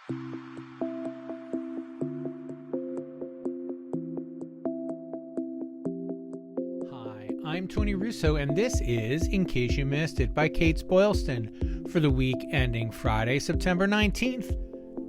Hi, I'm Tony Russo, and this is In Case You Missed It by Kates-Boylston for the week ending Friday, September 19th,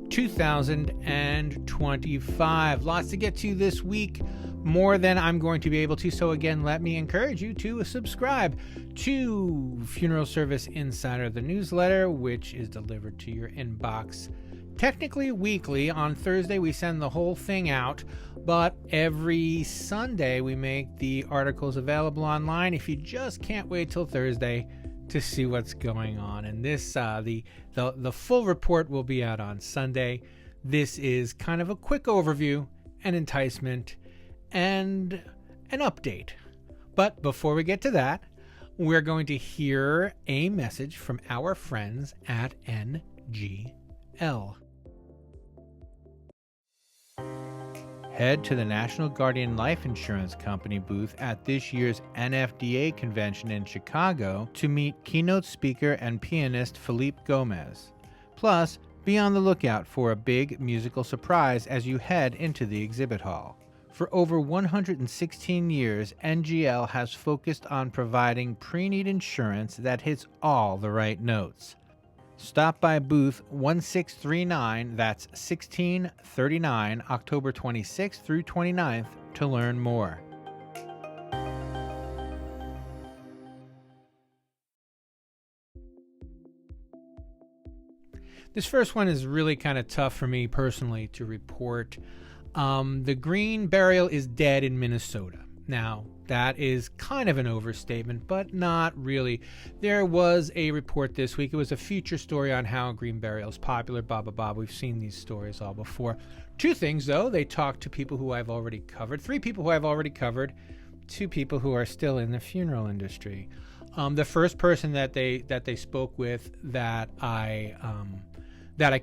2025. Lots to get to this week, more than I'm going to be able to. So again, let me encourage you to subscribe to Funeral Service Insider, the newsletter, which is delivered to your inbox technically weekly. On Thursday, we send the whole thing out, but every Sunday we make the articles available online if you just can't wait till Thursday to see what's going on. And this, the full report will be out on Sunday. This is kind of a quick overview, an enticement, and an update. But before we get to that, we're going to hear a message from our friends at NGL. Head to the National Guardian Life Insurance Company booth at this year's NFDA convention in Chicago to meet keynote speaker and pianist Felipe Gomez. Plus, be on the lookout for a big musical surprise as you head into the exhibit hall. For over 116 years, NGL has focused on providing pre-need insurance that hits all the right notes. Stop by booth 1639, that's 1639, October 26th through 29th to learn more. This first one is really kind of tough for me personally to report. The green burial is dead in Minnesota. Now, that is kind of an overstatement, but not really. There was a report this week. It was a feature story on how green burial is popular, blah, blah, blah. We've seen these stories all before. Two things, though. They talked to people who I've already covered. Three people who I've already covered. Two people who are still in the funeral industry. The first person that they spoke with that I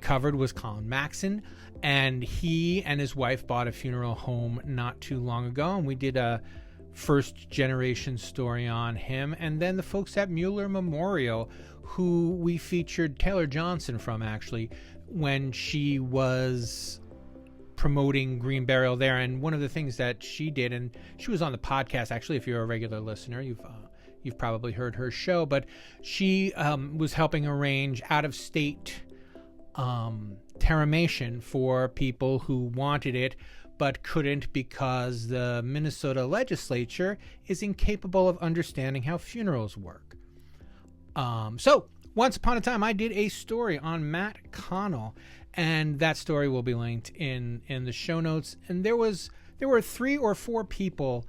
covered was Colin Maxon, and he and his wife bought a funeral home not too long ago, and we did a first generation story on him. And then the folks at Mueller Memorial, who we featured Taylor Johnson from, actually, when she was promoting green burial there. And one of the things that she did, and she was on the podcast, actually, if you're a regular listener, you've probably heard her show, but she was helping arrange out-of-state terramation for people who wanted it but couldn't because the Minnesota legislature is incapable of understanding how funerals work. So once upon a time, I did a story on Matt Connell, and that story will be linked in the show notes. And there were 3 or 4 people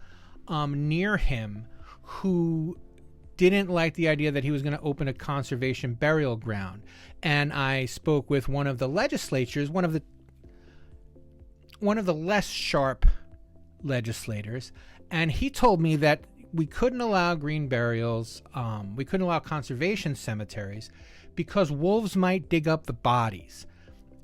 near him who didn't like the idea that he was going to open a conservation burial ground. And I spoke with one of the legislatures, one of the less sharp legislators, and he told me that we couldn't allow green burials, we couldn't allow conservation cemeteries because wolves might dig up the bodies.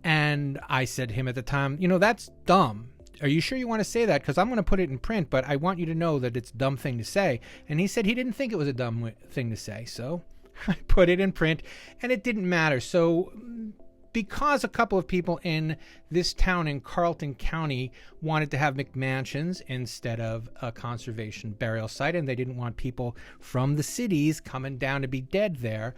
And I said to him at the time, that's dumb. Are you sure you want to say that? Because I'm going to put it in print, but I want you to know that it's a dumb thing to say. And he said he didn't think it was a dumb thing to say. So I put it in print, and it didn't matter. So because a couple of people in this town in Carleton County wanted to have McMansions instead of a conservation burial site, and they didn't want people from the cities coming down to be dead there,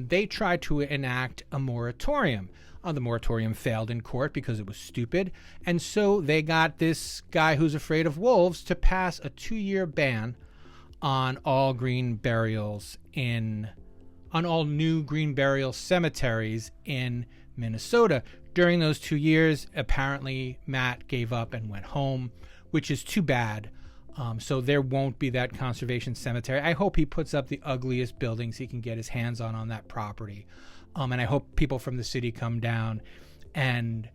they tried to enact a moratorium. The moratorium failed in court because it was stupid, and so they got this guy who's afraid of wolves to pass a 2-year ban on all green burials on all new green burial cemeteries in Minnesota. During those 2 years, apparently Matt gave up and went home, which is too bad. So there won't be that conservation cemetery. I hope he puts up the ugliest buildings he can get his hands on that property. And I hope people from the city come down and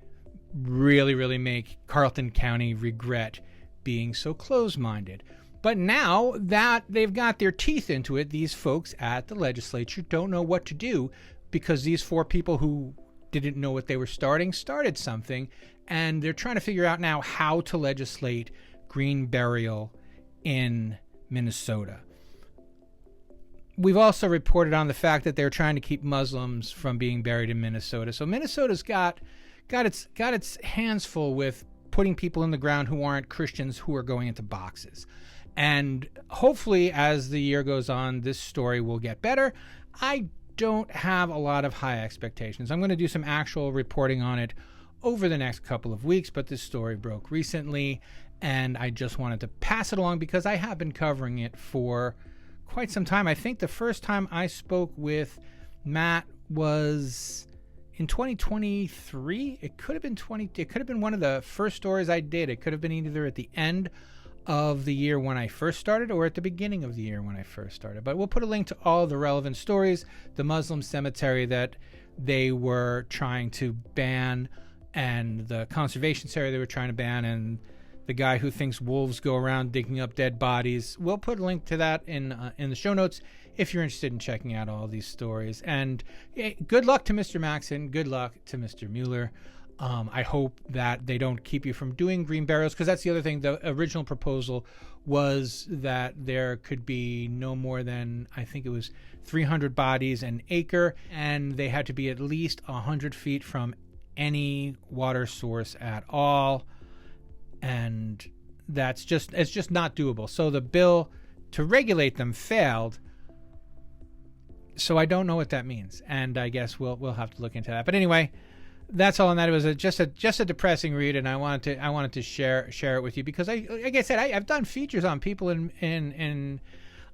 really, really make Carleton County regret being so close-minded. But now that they've got their teeth into it, these folks at the legislature don't know what to do because these 4 people who didn't know what they were started something, and they're trying to figure out now how to legislate green burial in Minnesota. We've also reported on the fact that they're trying to keep Muslims from being buried in Minnesota. So Minnesota's got got its hands full with putting people in the ground who aren't Christians who are going into boxes. And hopefully, as the year goes on, this story will get better. I don't have a lot of high expectations. I'm going to do some actual reporting on it over the next couple of weeks, but this story broke recently, and I just wanted to pass it along because I have been covering it for quite some time. I think the first time I spoke with Matt was in 2023. It could have been one of the first stories I did. It could have been either at the end of the year when I first started or at the beginning of the year when I first started. But we'll put a link to all the relevant stories, the Muslim cemetery that they were trying to ban, and the conservation area they were trying to ban, and the guy who thinks wolves go around digging up dead bodies. We'll put a link to that in the show notes if you're interested in checking out all these stories. And good luck to Mr. Maxon. Good luck to Mr. Mueller. I hope that they don't keep you from doing green burials, because that's the other thing. The original proposal was that there could be no more than, I think it was 300 bodies an acre, and they had to be at least 100 feet from any water source at all. And it's just not doable. So the bill to regulate them failed. So I don't know what that means, and I guess we'll have to look into that. But anyway, that's all on that. It was just a depressing read, and I wanted to share it with you because like I said, I've done features on people in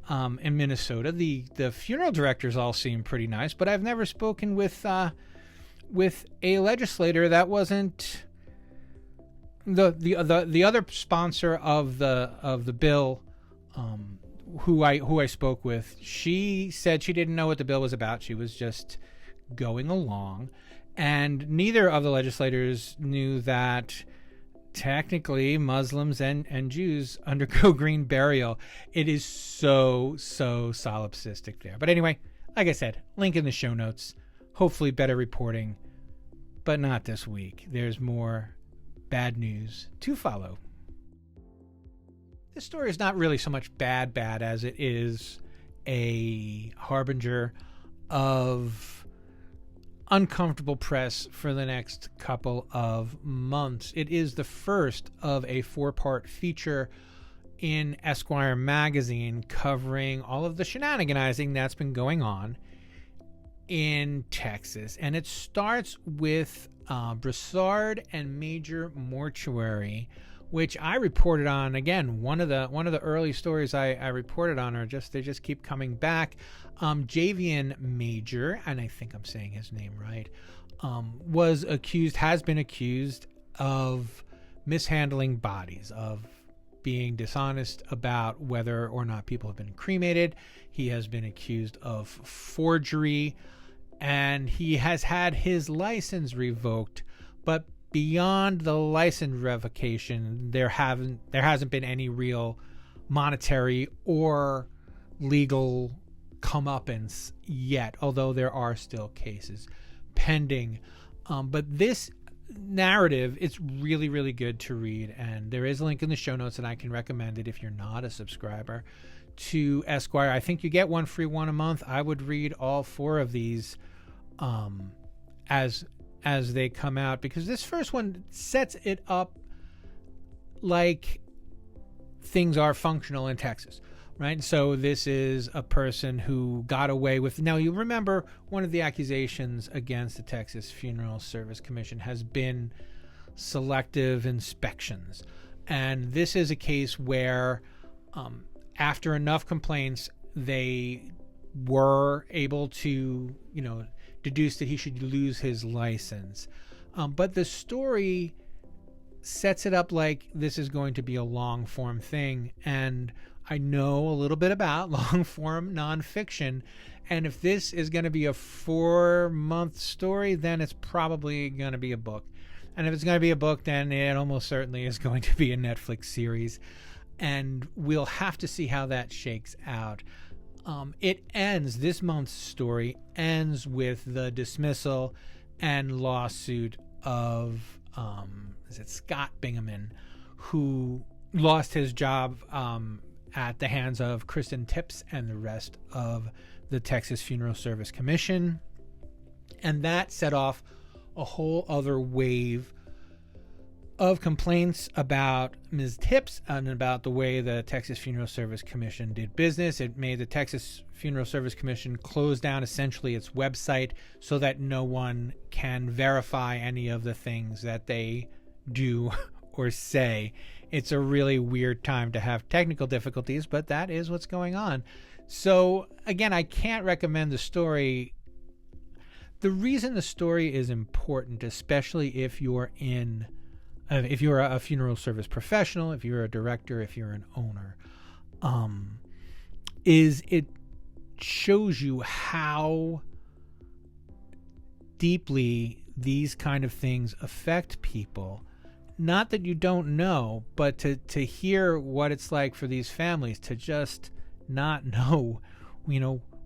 Minnesota. The funeral directors all seem pretty nice, but I've never spoken with a legislator that wasn't the other sponsor of the bill, who I spoke with. She said she didn't know what the bill was about. She was just going along, and neither of the legislators knew that technically Muslims and Jews undergo green burial. It is so solipsistic there. But anyway, like I said, link in the show notes. Hopefully better reporting, but not this week. There's more bad news to follow. This story is not really so much bad as it is a harbinger of uncomfortable press for the next couple of months. It is the first of a 4-part feature in Esquire magazine covering all of the shenaniganizing that's been going on in Texas. And it starts with Broussard and Major Mortuary, which I reported on. Again, one of the early stories I reported on they just keep coming back. Javian Major, and I think I'm saying his name right, has been accused of mishandling bodies, of being dishonest about whether or not people have been cremated. He has been accused of forgery, and he has had his license revoked. But beyond the license revocation, there hasn't been any real monetary or legal comeuppance yet, although there are still cases pending. But this narrative, it's really, really good to read, and there is a link in the show notes, and I can recommend it if you're not a subscriber to Esquire. I think you get one free one a month. I would read all 4 of these as they come out, because this first one sets it up like things are functional in Texas, right? So this is a person who got away with. Now, you remember one of the accusations against the Texas Funeral Service Commission has been selective inspections. And this is a case where after enough complaints, they were able to, deduce that he should lose his license. But the story sets it up like this is going to be a long form thing. And I know a little bit about long form nonfiction. And if this is going to be a 4-month story, then it's probably going to be a book. And if it's going to be a book, then it almost certainly is going to be a Netflix series. And we'll have to see how that shakes out. This month's story ends with the dismissal and lawsuit of, Scott Bingaman, who lost his job at the hands of Kristen Tips and the rest of the Texas Funeral Service Commission. And that set off a whole other wave of complaints about Ms. Tips and about the way the Texas Funeral Service Commission did business. It made the Texas Funeral Service Commission close down essentially its website so that no one can verify any of the things that they do or say. It's a really weird time to have technical difficulties, but that is what's going on. So again, I can't recommend the story. The reason the story is important, especially if you're a funeral service professional, if you're a director, if you're an owner, is it shows you how deeply these kind of things affect people. Not that you don't know, but to hear what it's like for these families to just not know,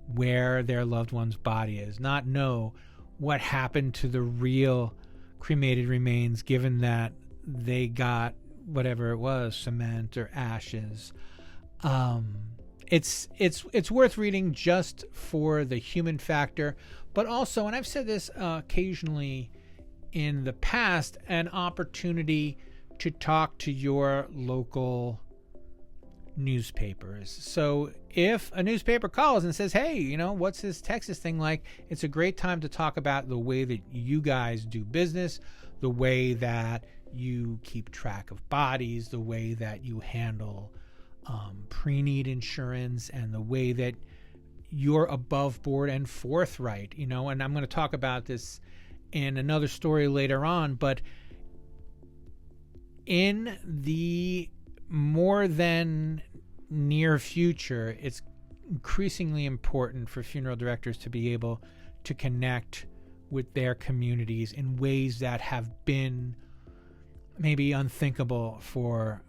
where their loved one's body is, not know what happened to the real cremated remains, given that they got whatever it was, cement or ashes. It's worth reading just for the human factor, but also, and I've said this occasionally in the past, an opportunity to talk to your local newspapers. So if a newspaper calls and says, hey, what's this Texas thing like? It's a great time to talk about the way that you guys do business, the way that you keep track of bodies, the way that you handle pre-need insurance, and the way that you're above board and forthright, and I'm going to talk about this in another story later on, but in the more than near future, it's increasingly important for funeral directors to be able to connect with their communities in ways that have been maybe unthinkable for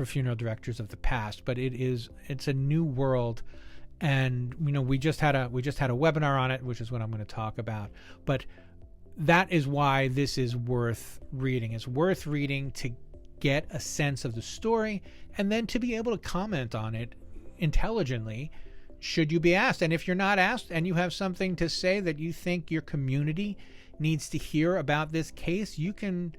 funeral directors of the past. But it's a new world, and we just had a webinar on it, which is what I'm going to talk about. But that is why this is worth reading. It's worth reading to get a sense of the story, and then to be able to comment on it intelligently should you be asked. And if you're not asked and you have something to say that you think your community needs to hear about this case, you can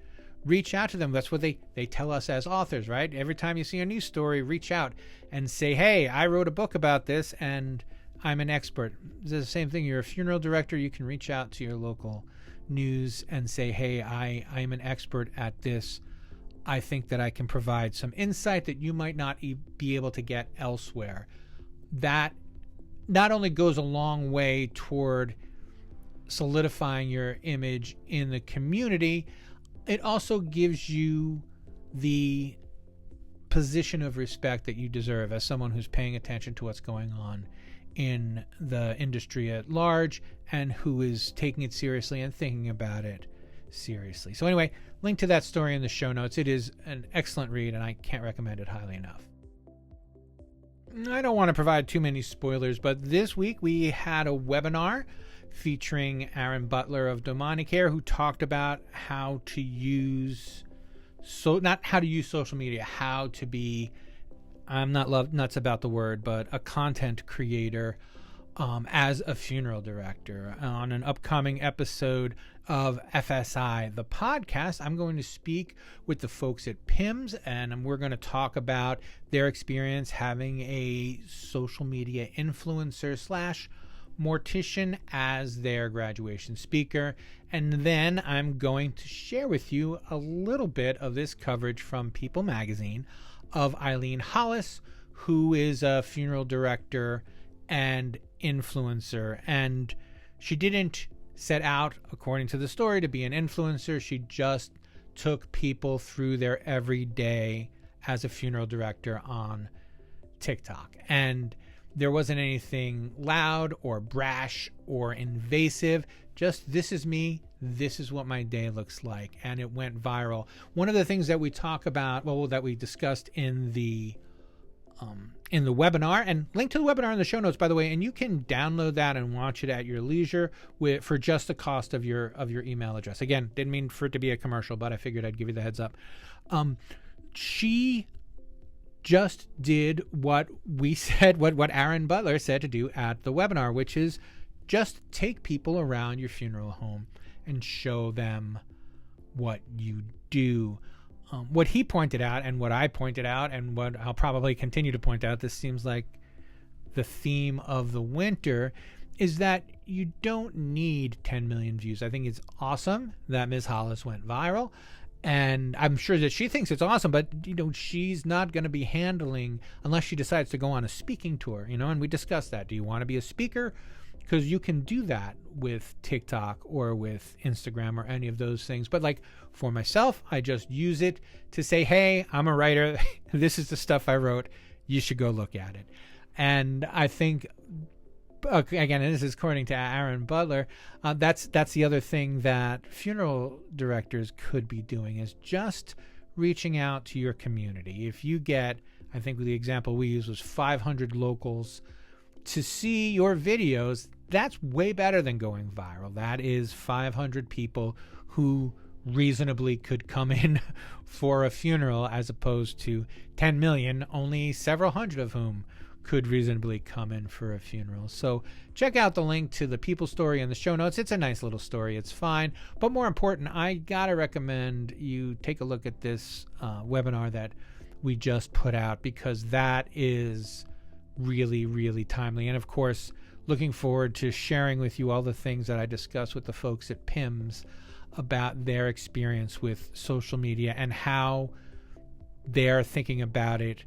reach out to them. That's what they tell us as authors, right? Every time you see a news story, reach out and say, hey, I wrote a book about this and I'm an expert. It's the same thing. You're a funeral director. You can reach out to your local news and say, hey, I am an expert at this. I think that I can provide some insight that you might not be able to get elsewhere. That not only goes a long way toward solidifying your image in the community, it also gives you the position of respect that you deserve as someone who's paying attention to what's going on in the industry at large and who is taking it seriously and thinking about it seriously. So anyway, link to that story in the show notes. It is an excellent read, and I can't recommend it highly enough. I don't want to provide too many spoilers, but this week we had a webinar featuring Aaron Butler of DomaniCare, who talked about how to use not how to use social media, how to be, I'm not nuts about the word, but a content creator as a funeral director. On an upcoming episode of FSI, the podcast, I'm going to speak with the folks at PIMS, and we're going to talk about their experience having a social media influencer / mortician as their graduation speaker. And then I'm going to share with you a little bit of this coverage from People magazine of Eileen Hollis, who is a funeral director and influencer. And she didn't set out, according to the story, to be an influencer. She just took people through their everyday as a funeral director on TikTok. And there wasn't anything loud or brash or invasive. Just, this is me. This is what my day looks like. And it went viral. One of the things that we talk about, that we discussed in the webinar, and link to the webinar in the show notes, by the way, and you can download that and watch it at your leisure for just the cost of your email address. Again, didn't mean for it to be a commercial, but I figured I'd give you the heads up. She just did what we said, what Aaron Butler said to do at the webinar, which is just take people around your funeral home and show them what you do. What he pointed out, and what I pointed out, and what I'll probably continue to point out, this seems like the theme of the winter, is that you don't need 10 million views. I think it's awesome that Ms. Hollis went viral, and I'm sure that she thinks it's awesome, but she's not going to be handling, unless she decides to go on a speaking tour, and we discussed that. Do you want to be a speaker? Because you can do that with TikTok or with Instagram or any of those things. But like for myself, I just use it to say, hey, I'm a writer. This is the stuff I wrote. You should go look at it. And I think, again, and this is according to Aaron Butler, that's the other thing that funeral directors could be doing, is just reaching out to your community. If you get, I think the example we used was 500 locals to see your videos, that's way better than going viral. That is 500 people who reasonably could come in for a funeral, as opposed to 10 million, only several hundred of whom could reasonably come in for a funeral. So check out the link to the People story in the show notes. It's a nice little story. It's fine. But more important, I gotta recommend you take a look at this webinar that we just put out, because that is really, really timely. And of course, looking forward to sharing with you all the things that I discussed with the folks at PIMS about their experience with social media and how they're thinking about it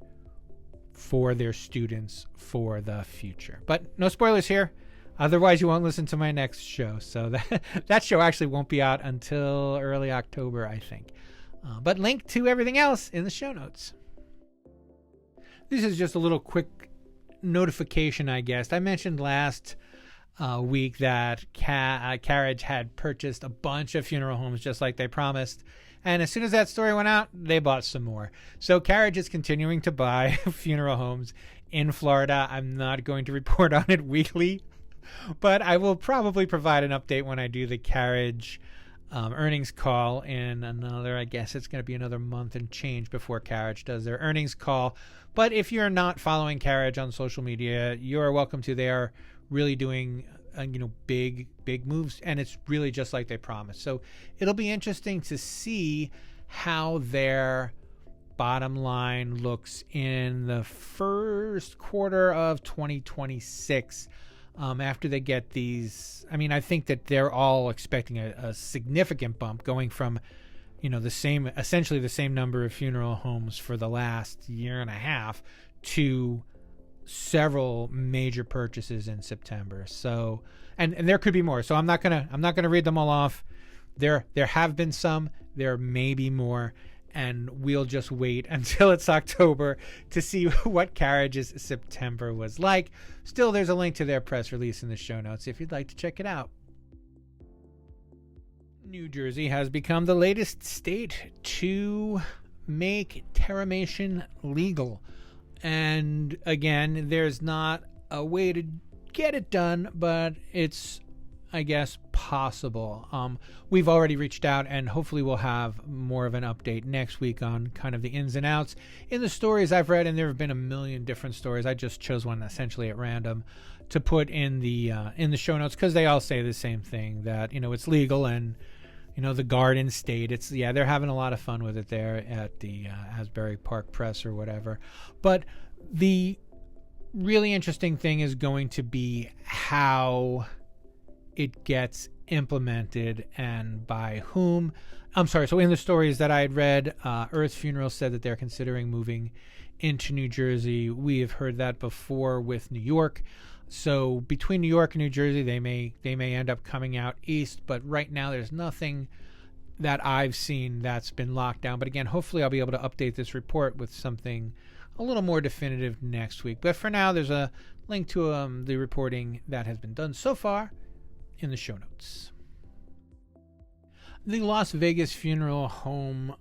for their students for the future. But no spoilers here. Otherwise, you won't listen to my next show. So that show actually won't be out until early October, I think. But link to everything else in the show notes. This is just a little quick notification, I guess. I mentioned last week that Carriage had purchased a bunch of funeral homes just like they promised. And as soon as that story went out, they bought some more. So Carriage is continuing to buy funeral homes in Florida. I'm not going to report on it weekly, but I will probably provide an update when I do the Carriage earnings call in another, I guess it's going to be another month and change before Carriage does their earnings call. But if you're not following Carriage on social media, you're welcome to. They are really doing big moves, and it's really just like they promised. So it'll be interesting to see how their bottom line looks in the first quarter of 2026 after they get these. I mean, I think that they're all expecting a significant bump, going from essentially the same number of funeral homes for the last year and a half to several major purchases in September. So, and there could be more. So I'm not gonna read them all off. There have been some. There may be more, and we'll just wait until it's October to see what Carriage's September was like. Still, there's a link to their press release in the show notes if you'd like to check it out. New Jersey has become the latest state to make terramation legal. And again, there's not a way to get it done, but it's, I guess, possible. We've already reached out, and hopefully we'll have more of an update next week on kind of the ins and outs. In the stories I've read, and there have been a million different stories, I just chose one essentially at random to put in the show notes, because they all say the same thing, that it's legal, and the Garden State, they're having a lot of fun with it there at the Asbury Park Press or whatever. But the really interesting thing is going to be how it gets implemented and by whom. I'm sorry. So in the stories that I had read, Earth Funeral said that they're considering moving into New Jersey. We have heard that before with New York. So between New York and New Jersey, they may end up coming out east. But right now, there's nothing that I've seen that's been locked down. But again, hopefully I'll be able to update this report with something a little more definitive next week. But for now, there's a link to the reporting that has been done so far in the show notes. The Las Vegas funeral home,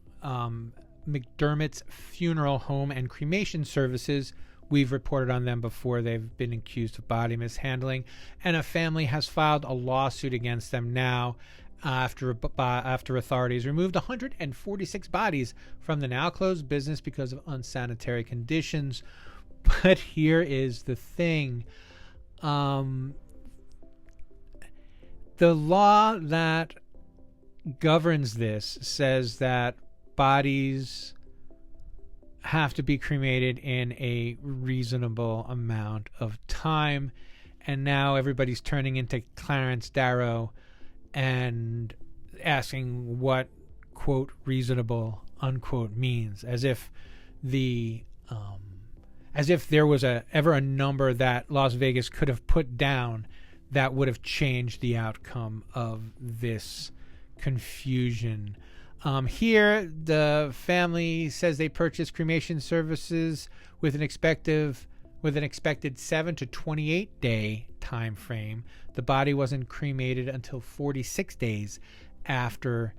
McDermott's Funeral Home and Cremation Services, we've reported on them before. They've been accused of body mishandling, and a family has filed a lawsuit against them now after authorities removed 146 bodies from the now closed business because of unsanitary conditions. But here is the thing. The law that governs this says that bodies have to be cremated in a reasonable amount of time. And now everybody's turning into Clarence Darrow and asking what, quote, reasonable, unquote, means, as if there was ever a number that Las Vegas could have put down that would have changed the outcome of this confusion. Here, the family says they purchased cremation services with an expected 7 to 28 day time frame. The body wasn't cremated until 46 days after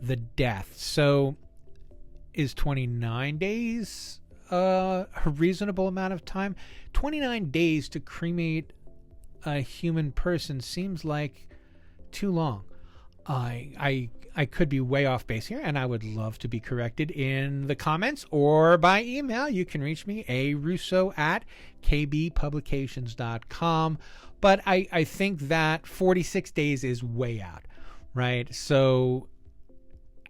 the death. So is 29 days a reasonable amount of time? 29 days to cremate a human person seems like too long. I could be way off base here, and I would love to be corrected in the comments or by email. You can reach me, arusso@kbpublications.com. But I think that 46 days is way out, right? So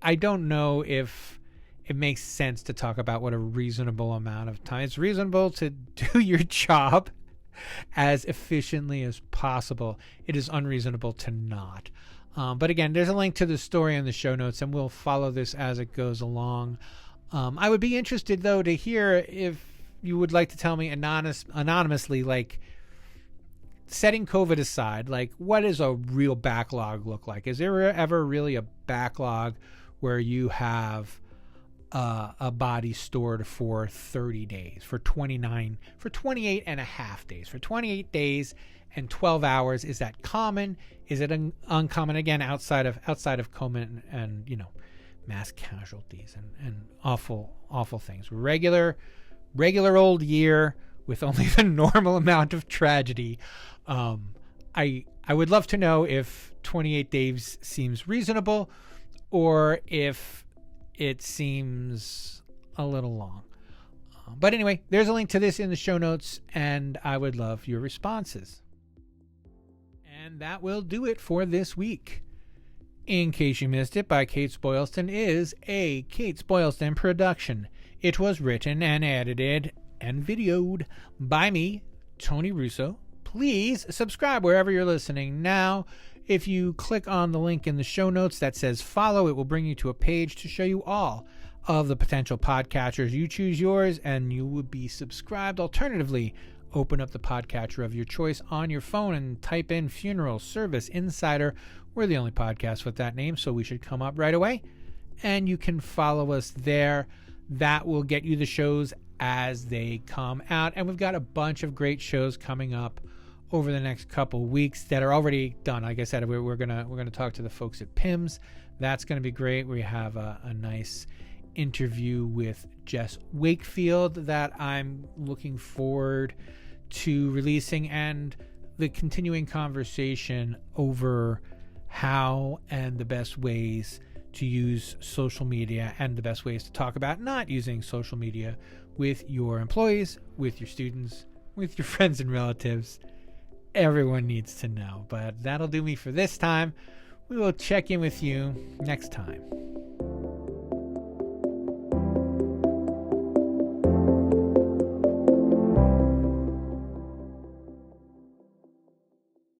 I don't know if it makes sense to talk about what a reasonable amount of time. It's reasonable to do your job as efficiently as possible. It is unreasonable to not. But again, there's a link to the story in the show notes, and we'll follow this as it goes along. I would be interested, though, to hear if you would like to tell me anonymously, like, setting COVID aside, like, what does a real backlog look like? Is there ever really a backlog where you have a body stored for 30 days, for 28 and a half days, for 28 days and 12 hours? Is that common? Is it uncommon? Again, outside of COVID and mass casualties and awful things. Regular old year with only the normal amount of tragedy. I would love to know if 28 days seems reasonable or if it seems a little long. But anyway, there's a link to this in the show notes, and I would love your responses. And that will do it for this week. In Case You Missed It by Kates-Boylston is a Kates-Boylston production. It was written and edited and videoed by me, Tony Russo. Please subscribe wherever you're listening now. If you click on the link in the show notes that says follow, it will bring you to a page to show you all of the potential podcatchers. You choose yours and you will be subscribed. Alternatively, open up the podcatcher of your choice on your phone and type in Funeral Service Insider. We're the only podcast with that name, so we should come up right away. And you can follow us there. That will get you the shows as they come out. And we've got a bunch of great shows coming up over the next couple weeks that are already done. Like I said, we're gonna talk to the folks at PIMS. That's gonna be great. We have a nice interview with Jess Wakefield that I'm looking forward to releasing, and the continuing conversation over how and the best ways to use social media and the best ways to talk about not using social media with your employees, with your students, with your friends and relatives. Everyone needs to know. But that'll do me for this time. We will check in with you next time.